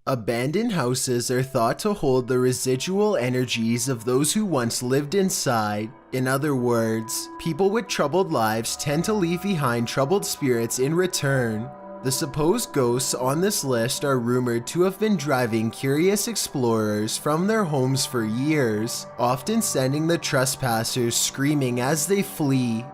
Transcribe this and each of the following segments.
Abandoned houses are thought to hold the residual energies of those who once lived inside. In other words, people with troubled lives tend to leave behind troubled spirits in return. The supposed ghosts on this list are rumored to have been driving curious explorers from their homes for years, often sending the trespassers screaming as they flee.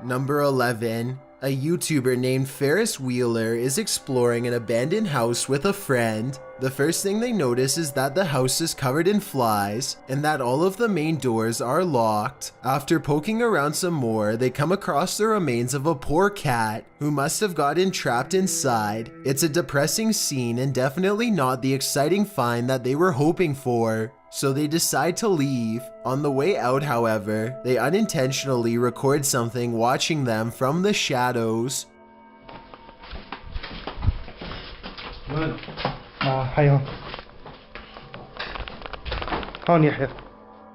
Number 11. A YouTuber named Ferris Wheeler is exploring an abandoned house with a friend. The first thing they notice is that the house is covered in flies and that all of the main doors are locked. After poking around some more, they come across the remains of a poor cat who must have gotten trapped inside. It's a depressing scene and definitely not the exciting find that they were hoping for. So they decide to leave. On the way out, however, they unintentionally record something watching them from the shadows.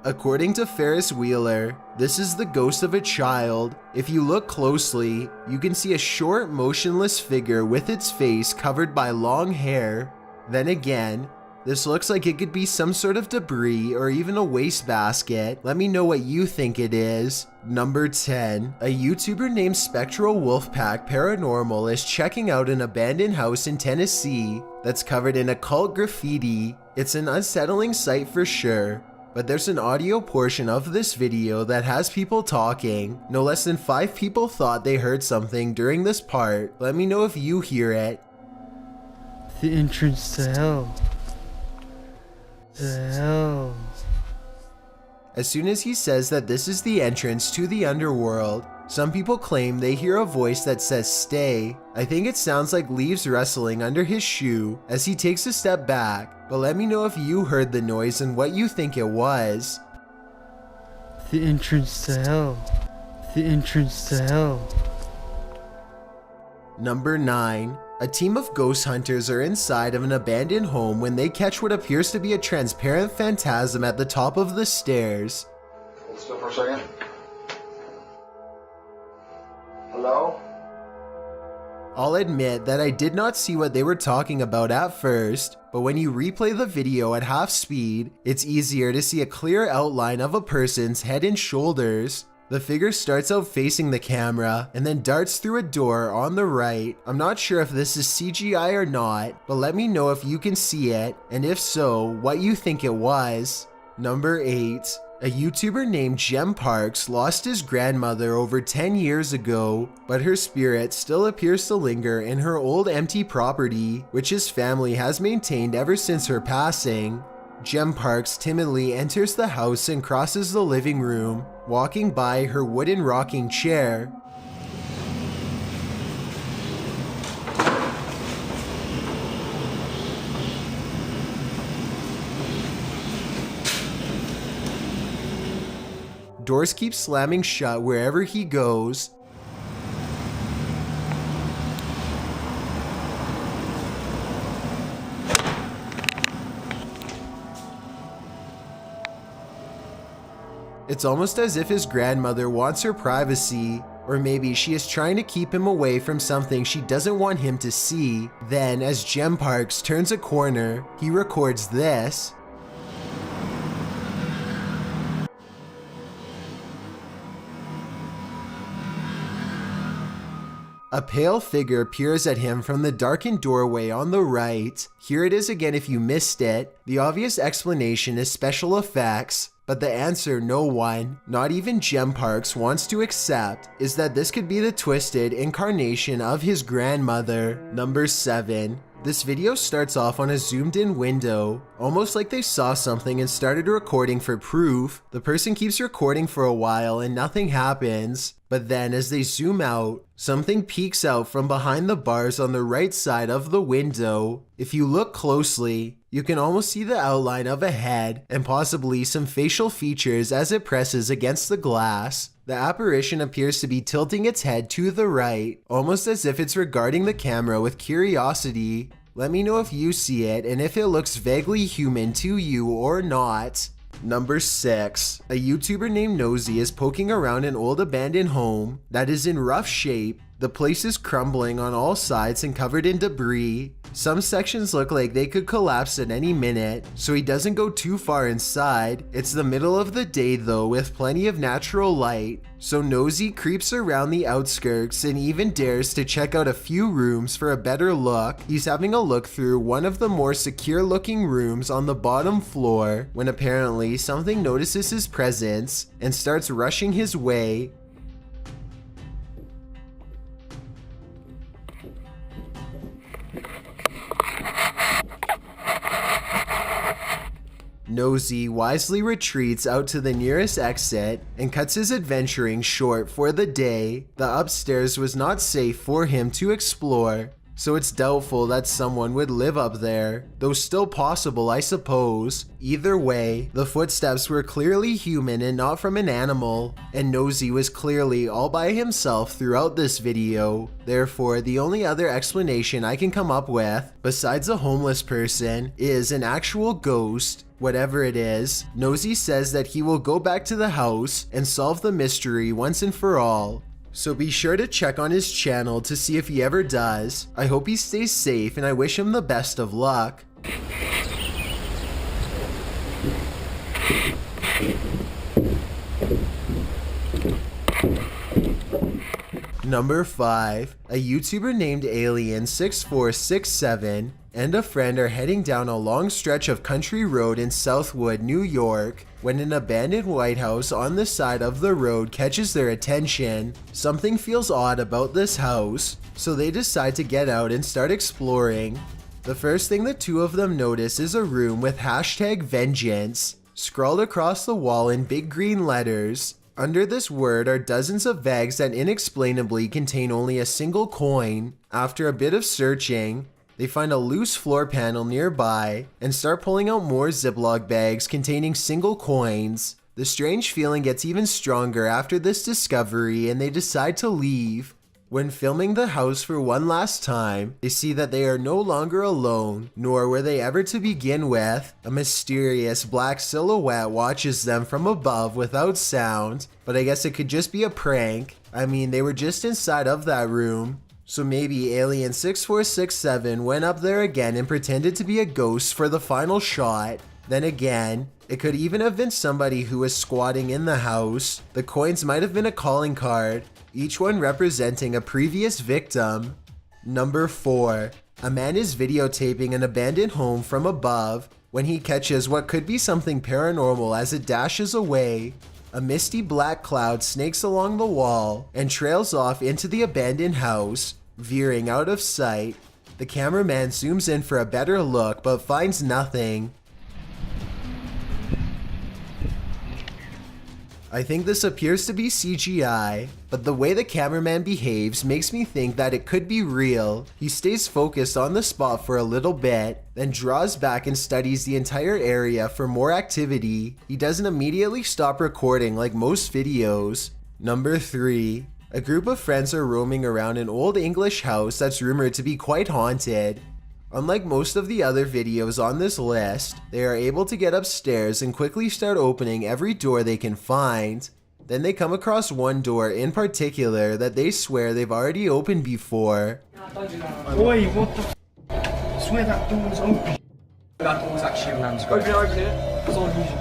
According to Ferris Wheeler, this is the ghost of a child. If you look closely, you can see a short, motionless figure with its face covered by long hair. Then again, this looks like it could be some sort of debris or even a wastebasket. Let me know what you think it is. Number 10. A YouTuber named Spectral Wolfpack Paranormal is checking out an abandoned house in Tennessee that's covered in occult graffiti. It's an unsettling sight for sure, but there's an audio portion of this video that has people talking. No less than 5 people thought they heard something during this part. Let me know if you hear it. The entrance to hell. The hell. As soon as he says that this is the entrance to the underworld, some people claim they hear a voice that says stay. I think it sounds like leaves rustling under his shoe as he takes a step back, but let me know if you heard the noise and what you think it was. The entrance to hell. The entrance to hell. Number 9. A team of ghost hunters are inside of an abandoned home when they catch what appears to be a transparent phantasm at the top of the stairs. Hold still for a second. Hello? I'll admit that I did not see what they were talking about at first, but when you replay the video at half speed, it's easier to see a clear outline of a person's head and shoulders. The figure starts out facing the camera and then darts through a door on the right. I'm not sure if this is CGI or not, but let me know if you can see it, and if so, what you think it was. Number 8. A YouTuber named Jem Parks lost his grandmother over 10 years ago, but her spirit still appears to linger in her old empty property, which his family has maintained ever since her passing. Jem Parks timidly enters the house and crosses the living room, walking by her wooden rocking chair. Doors keep slamming shut wherever he goes. It's almost as if his grandmother wants her privacy, or maybe she is trying to keep him away from something she doesn't want him to see. Then, as Jem Parks turns a corner, he records this. A pale figure peers at him from the darkened doorway on the right. Here it is again if you missed it. The obvious explanation is special effects, but the answer no one, not even Jem Parks, wants to accept is that this could be the twisted incarnation of his grandmother. Number 7. This video starts off on a zoomed in window, almost like they saw something and started recording for proof. The person keeps recording for a while and nothing happens, but then as they zoom out, something peeks out from behind the bars on the right side of the window. If you look closely, you can almost see the outline of a head and possibly some facial features as it presses against the glass. The apparition appears to be tilting its head to the right, almost as if it's regarding the camera with curiosity. Let me know if you see it and if it looks vaguely human to you or not. Number 6. A YouTuber named Nosy is poking around an old abandoned home that is in rough shape. The place is crumbling on all sides and covered in debris. Some sections look like they could collapse at any minute, so he doesn't go too far inside. It's the middle of the day though, with plenty of natural light, so Nosy creeps around the outskirts and even dares to check out a few rooms for a better look. He's having a look through one of the more secure looking rooms on the bottom floor when apparently something notices his presence and starts rushing his way. Nosy wisely retreats out to the nearest exit and cuts his adventuring short for the day. The upstairs was not safe for him to explore, so it's doubtful that someone would live up there, though still possible I suppose. Either way, the footsteps were clearly human and not from an animal, and Nosy was clearly all by himself throughout this video. Therefore, the only other explanation I can come up with, besides a homeless person, is an actual ghost. Whatever it is, Nosy says that he will go back to the house and solve the mystery once and for all. So be sure to check on his channel to see if he ever does. I hope he stays safe and I wish him the best of luck. Number 5. A YouTuber named Alien6467 and a friend are heading down a long stretch of country road in Southwood, New York, when an abandoned White House on the side of the road catches their attention. Something feels odd about this house, so they decide to get out and start exploring. The first thing the two of them notice is a room with #vengeance scrawled across the wall in big green letters. Under this word are dozens of bags that inexplainably contain only a single coin. After a bit of searching, they find a loose floor panel nearby and start pulling out more Ziploc bags containing single coins. The strange feeling gets even stronger after this discovery and they decide to leave. When filming the house for one last time, they see that they are no longer alone, nor were they ever to begin with. A mysterious black silhouette watches them from above without sound, but I guess it could just be a prank. I mean, they were just inside of that room. So maybe Alien6467 went up there again and pretended to be a ghost for the final shot. Then again, it could even have been somebody who was squatting in the house. The coins might have been a calling card, each one representing a previous victim. Number 4. A man is videotaping an abandoned home from above when he catches what could be something paranormal as it dashes away. A misty black cloud snakes along the wall and trails off into the abandoned house, veering out of sight. The cameraman zooms in for a better look but finds nothing. I think this appears to be CGI, but the way the cameraman behaves makes me think that it could be real. He stays focused on the spot for a little bit, then draws back and studies the entire area for more activity. He doesn't immediately stop recording like most videos. Number 3. A group of friends are roaming around an old English house that's rumored to be quite haunted. Unlike most of the other videos on this list, they are able to get upstairs and quickly start opening every door they can find. Then they come across one door in particular that they swear they've already opened before. Oi, what the I swear that door's open. That door's actually open it. It's on music.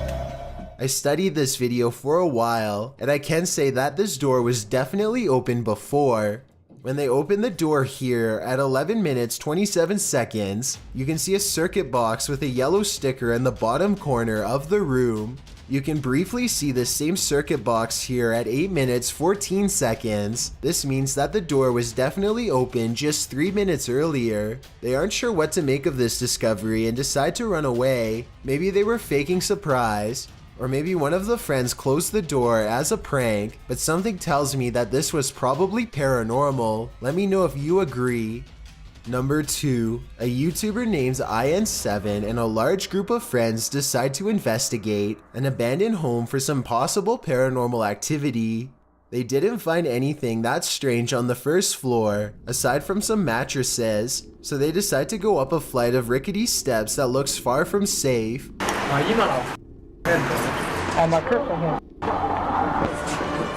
I studied this video for a while, and I can say that this door was definitely open before. When they open the door here at 11 minutes 27 seconds, you can see a circuit box with a yellow sticker in the bottom corner of the room. You can briefly see the same circuit box here at 8 minutes 14 seconds. This means that the door was definitely open just 3 minutes earlier. They aren't sure what to make of this discovery and decide to run away. Maybe they were faking surprise. Or maybe one of the friends closed the door as a prank, but something tells me that this was probably paranormal. Let me know if you agree. Number 2. A YouTuber named IN7 and a large group of friends decide to investigate an abandoned home for some possible paranormal activity. They didn't find anything that strange on the first floor, aside from some mattresses, so they decide to go up a flight of rickety steps that looks far from safe. My cripple here.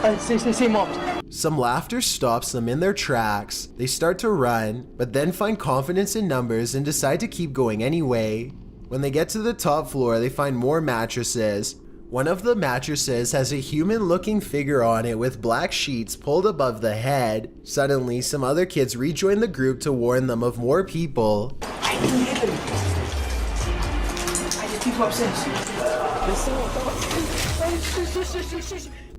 Hey, see, moms. Some laughter stops them in their tracks. They start to run, but then find confidence in numbers and decide to keep going anyway. When they get to the top floor, they find more mattresses. One of the mattresses has a human-looking figure on it with black sheets pulled above the head. Suddenly, some other kids rejoin the group to warn them of more people. I didn't hit him. I just keep upstairs.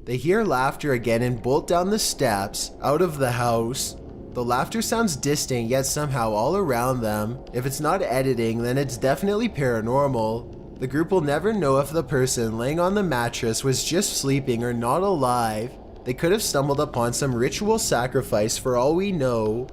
They hear laughter again and bolt down the steps, out of the house. The laughter sounds distant yet somehow all around them. If it's not editing, then it's definitely paranormal. The group will never know if the person laying on the mattress was just sleeping or not alive. They could have stumbled upon some ritual sacrifice for all we know.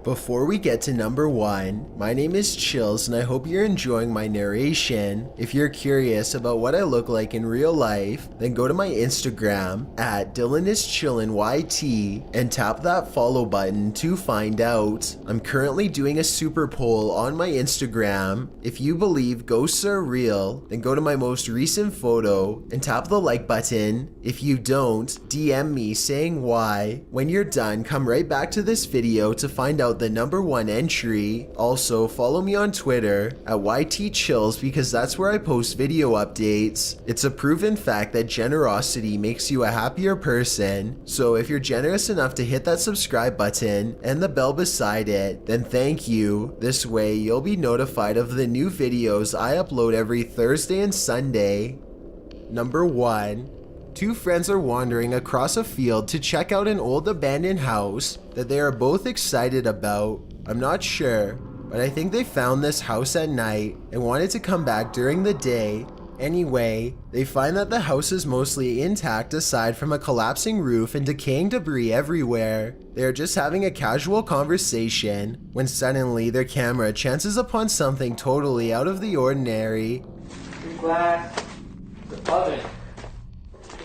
Before we get to number 1, my name is Chills and I hope you're enjoying my narration. If you're curious about what I look like in real life, then go to my Instagram at DylanIsChillinYT and tap that follow button to find out. I'm currently doing a super poll on my Instagram. If you believe ghosts are real, then go to my most recent photo and tap the like button. If you don't, DM me saying why. When you're done, come right back to this video to find out the number 1 entry. Also, follow me on Twitter at YTChills because that's where I post video updates. It's a proven fact that generosity makes you a happier person. So if you're generous enough to hit that subscribe button and the bell beside it, then thank you. This way you'll be notified of the new videos I upload every Thursday and Sunday. Number 1. Two friends are wandering across a field to check out an old abandoned house that they are both excited about. I'm not sure, but I think they found this house at night and wanted to come back during the day. Anyway, they find that the house is mostly intact aside from a collapsing roof and decaying debris everywhere. They are just having a casual conversation when suddenly their camera chances upon something totally out of the ordinary. Glass. The oven.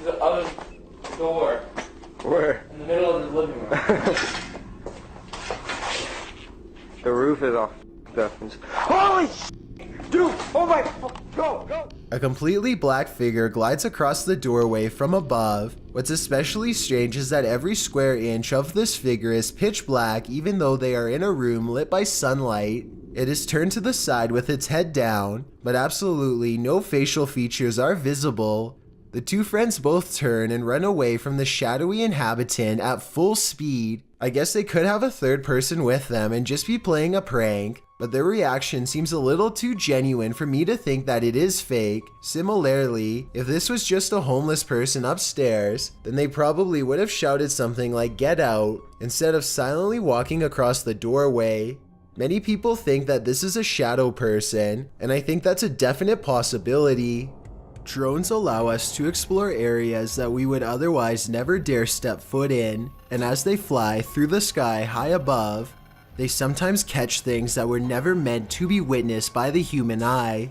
The oven door. Where? In the middle of the living room. The roof is off. Holy sh**! Dude! Oh my fuck! Go! A completely black figure glides across the doorway from above. What's especially strange is that every square inch of this figure is pitch black even though they are in a room lit by sunlight. It is turned to the side with its head down, but absolutely no facial features are visible. The two friends both turn and run away from the shadowy inhabitant at full speed. I guess they could have a third person with them and just be playing a prank, but their reaction seems a little too genuine for me to think that it is fake. Similarly, if this was just a homeless person upstairs, then they probably would have shouted something like "Get out" instead of silently walking across the doorway. Many people think that this is a shadow person, and I think that's a definite possibility. Drones allow us to explore areas that we would otherwise never dare step foot in, and as they fly through the sky high above, they sometimes catch things that were never meant to be witnessed by the human eye.